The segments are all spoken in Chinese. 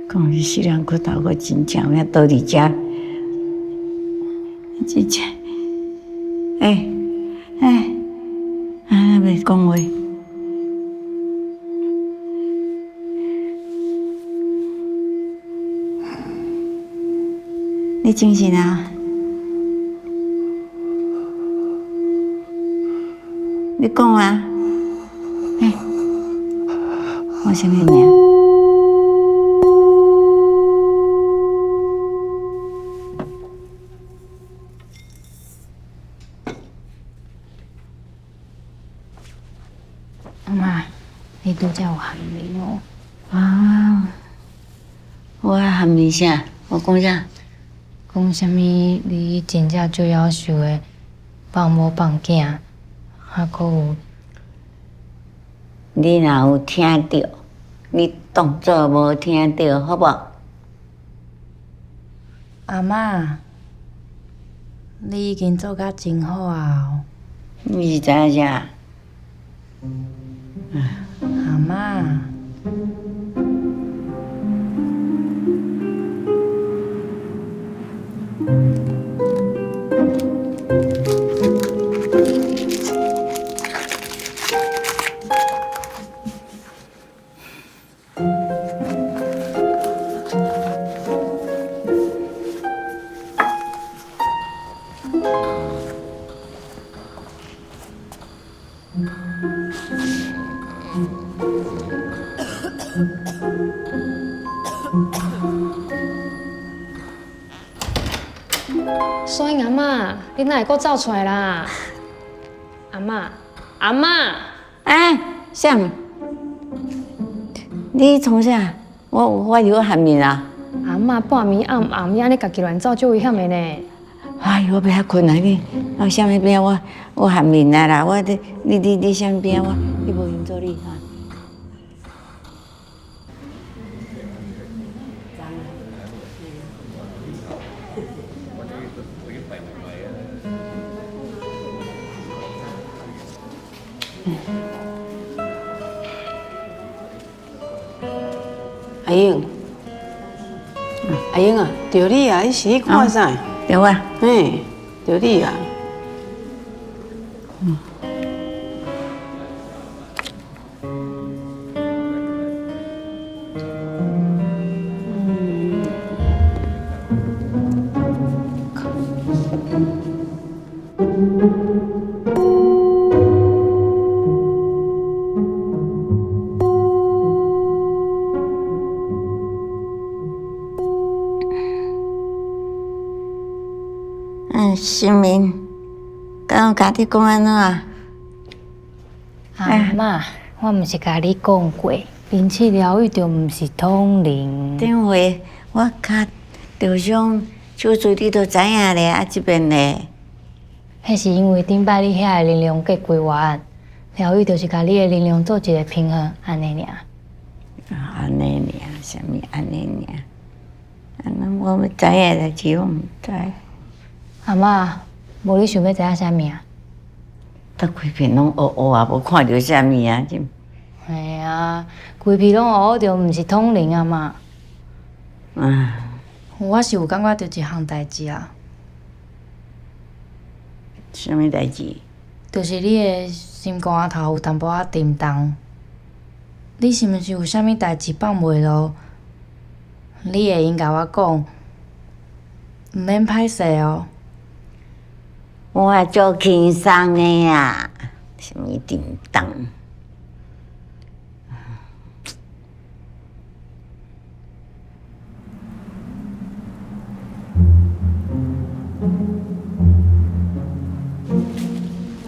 讲是死人骨头，我真正要倒伫遮，真正，袂讲话。你精神啊？你讲啊？我啥物名？阿妈，你拄则有喊你哦。啊，我喊你啥？我讲啥？讲啥物？你真正最夭寿的放某放囝，还佫有你若有听到，你当作无听到，好无？阿妈，你已经做甲真好啊！你是知影啥？阿妈。所以阿妈，你哪会阁走出来啦？阿妈，阿妈，啥物？你从啥？我有喊面啊！阿妈半暝暗暗，安尼家己乱走，足危险的呢。哎呦，我不要困啊！你啥物病？我喊面啊啦！你啥物病？你无闲做你哈？阿英，阿英啊，着你啊！你是你看啥？对啊。嘿，着你啊！新民，敢有甲你讲安怎啊？阿妈，我毋是甲你讲过，灵气疗愈就毋是通灵。顶回我较着想手术，你都知影咧，啊，即边咧。迄是因为顶摆你遐个能量过规划，疗愈就是甲你的能量做一个平衡，安尼尔。安尼尔，啥物安尼尔？安尼我要知影代志，我毋知。阿妈，无你想要知影啥物啊？得规片拢黑黑啊，无看到啥物啊？真。系啊，规片拢黑黑，就毋是通灵啊嘛。我是有感觉到一项代志啊，啥物代志？就是你的心肝仔头有淡薄仔震动。你是毋是有啥物代志放袂落？你会用甲我讲，毋免歹势哦。我足轻松的啊，啥物震动？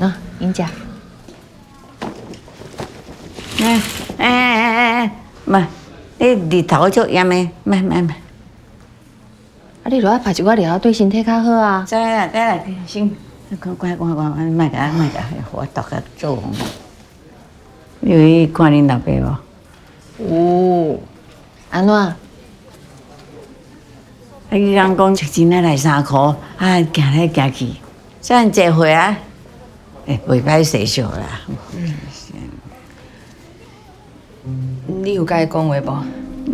啊，英姐。唔，你日头足炎的，唔。啊，你落来拍一寡料，对身体较好啊。知啦，先，乖，莫甲，我度甲做。你有去看恁老爸无？有。安怎？啊，伊人讲一斤来3箍，行来行去，遮尔济岁啊，袂歹势数啦。你有甲伊讲话无？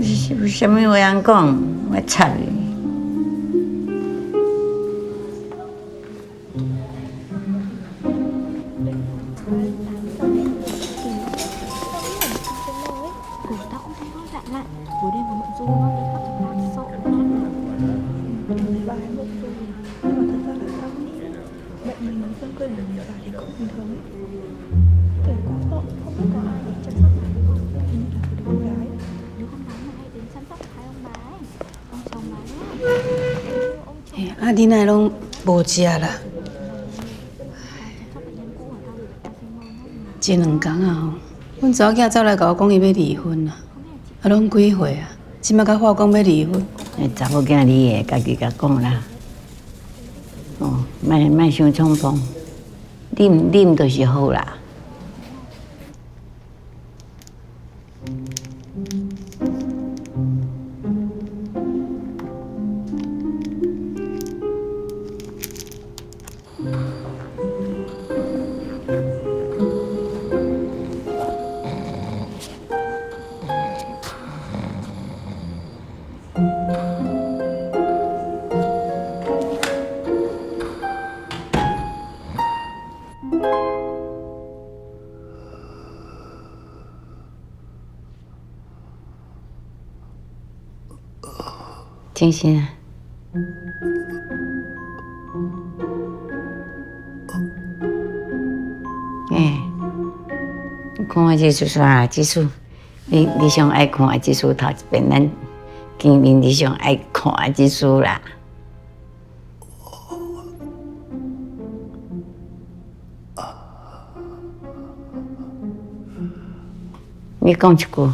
有啥物话通讲？我插你。啊，你哪拢无食啦？这2天啊吼，阮查某囝走来甲我讲伊要离婚啦，啊，拢几岁啊？即摆甲话讲要离婚。查某囝你会家己甲讲啦。哦，莫伤冲动，啉就是好啦。清醒啊！看我这出啊，这出你上爱看的这出头一遍，咱见面你上爱看的这出啦。你讲一句，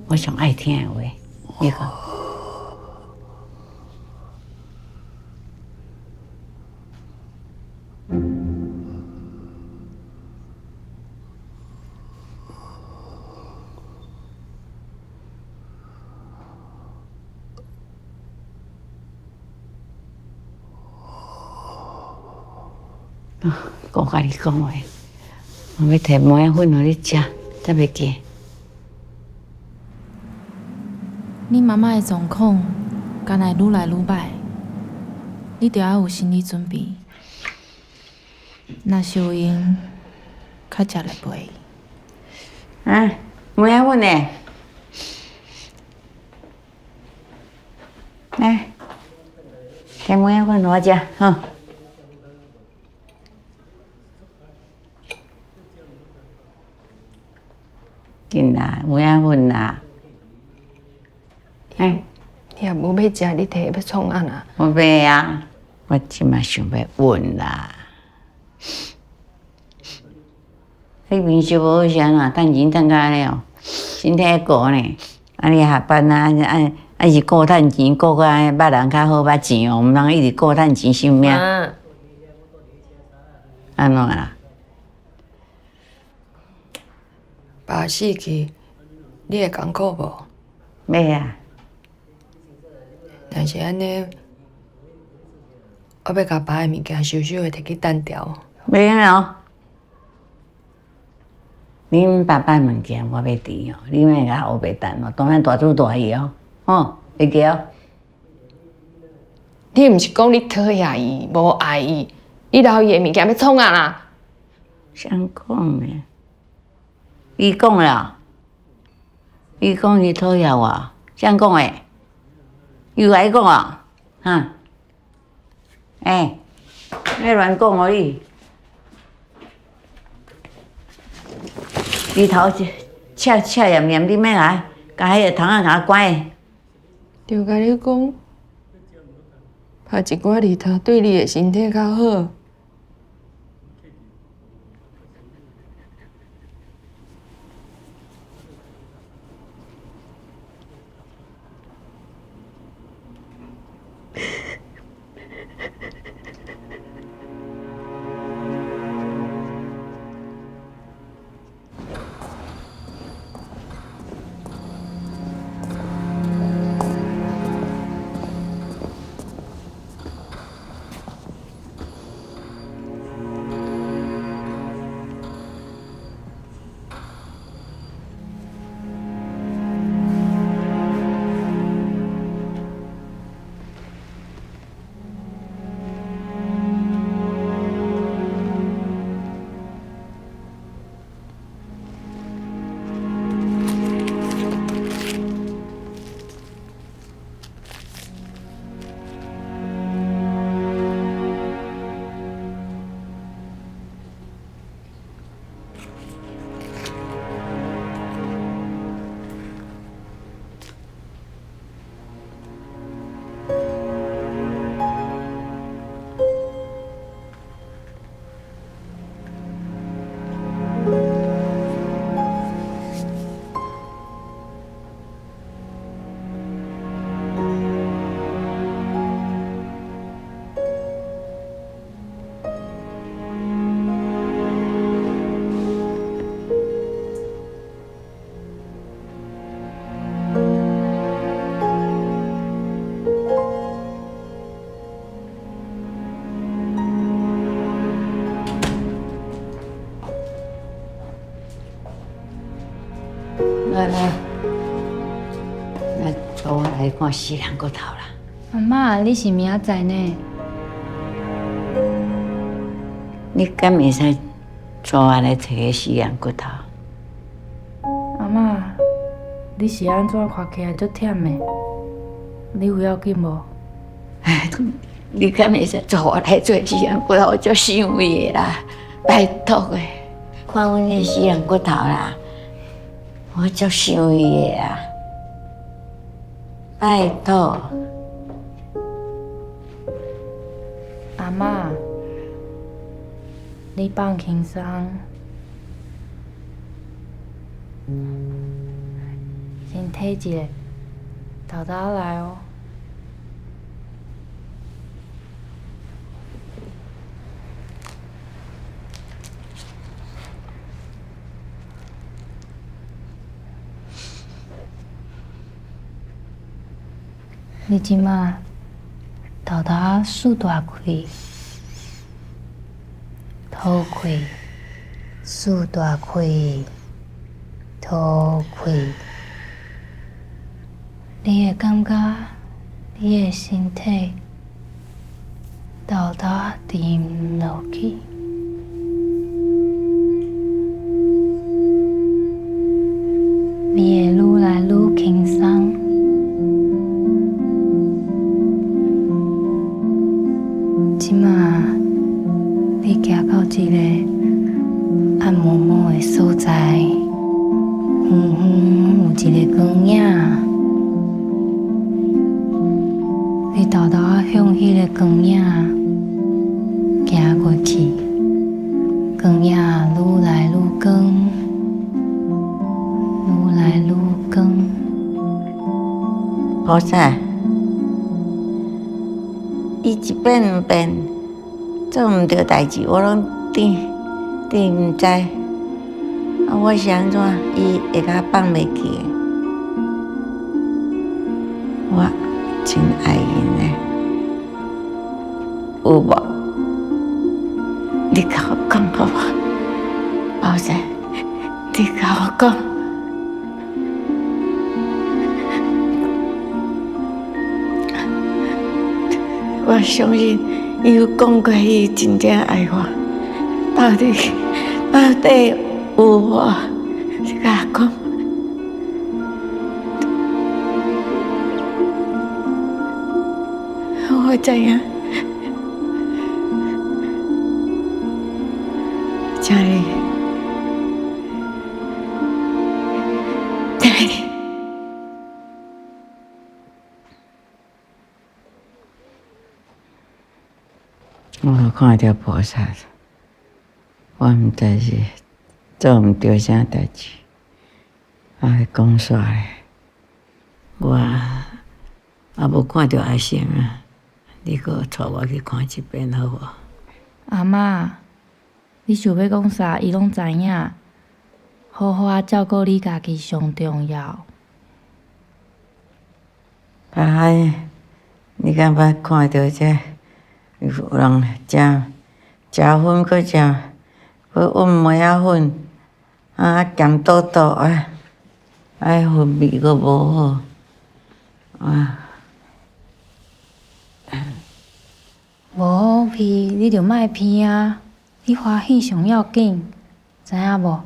我上爱听的话，你讲。讲甲你讲话，我要摕梅仔粉互你食，才袂记。你妈妈的状况敢会愈来愈歹，你着要有心理准备。若是有闲，较食来陪伊。啊，梅仔粉呢？来，摕梅仔粉互我食，吼。紧啦，梅仔粉啦。哎，你也无要食，你摕要创啊啦？我袂啊，我即马想要稳啦。你面色无好是安怎？趁钱趁到安尼哦，身体顾呢？安尼下班啊是顾趁钱，顾到安尼捌人较好捌钱哦，毋通一直顾趁钱伤命。安怎啦？爸死去，你会艰苦无？要啊。但是安尼，我要甲爸的物件收收的摕去单调。袂用哦。恁爸爸物件我要治哦，你莫甲后白等哦，当咱大主大意哦，吼，会记哦。你毋是讲你讨厌伊，无爱伊，你留伊的物件要创啊啦？谁讲的？伊讲啦，伊讲伊讨厌我，谁讲的？伊有爱讲哦，哈？莫乱讲哦你。日头赤炎炎，你莫来，甲迄个窗仔甲关。就甲你讲，拍一寡日头对你的身体较好。带我来看死人骨头啦。阿嬷，你是明仔载呢？你敢会使带我来找个死人骨头？阿嬷，你是安怎看起来足忝的？你有要紧无？哎，你敢会使带我来做死人骨头？我足想伊的啦，拜托的，看阮个死人骨头啦，我足想伊的啦，拜托。阿嬷，你放轻松，先体一下，豆豆来哦。你即马豆豆竖大开，吐开，竖大开，吐开。你会感觉你的身体豆豆沉落去，你会愈来愈轻松。即马，你行到一个暗摸摸的所在，远远有一个光影，你豆豆啊向迄个光影行过去，光影愈来愈光，愈来愈光。菩萨。伊一遍两遍做毋对代志，我拢毋知。啊，我是安怎，伊会甲放袂记的？我真爱因的，有无？你甲我讲好无？后生，你甲我讲。我相信伊有讲过，伊真正爱我。到底有无？你甲我讲。我知影，请你，请你。我看到菩萨，我毋知是做毋对啥代志，讲煞咧。我无看到阿星啊，你搁带我去看一遍好无？阿嬷，你想要讲啥？伊拢知影。好好啊照顾你家己上重要。你敢捌看到这？有人食粉，搁混梅仔粉，咸倒倒粉味搁无好，无好骗，你着莫骗啊！你欢喜上要紧，知影无？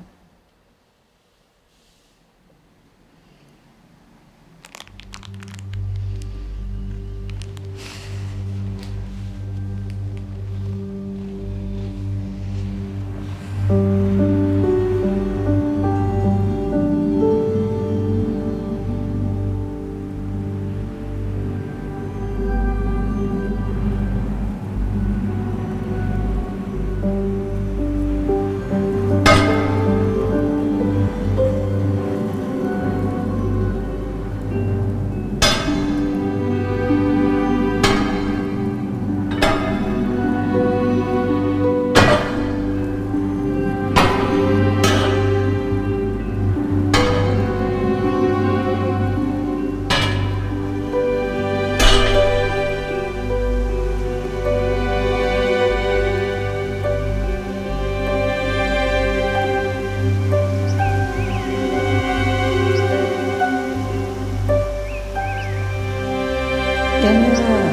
天了。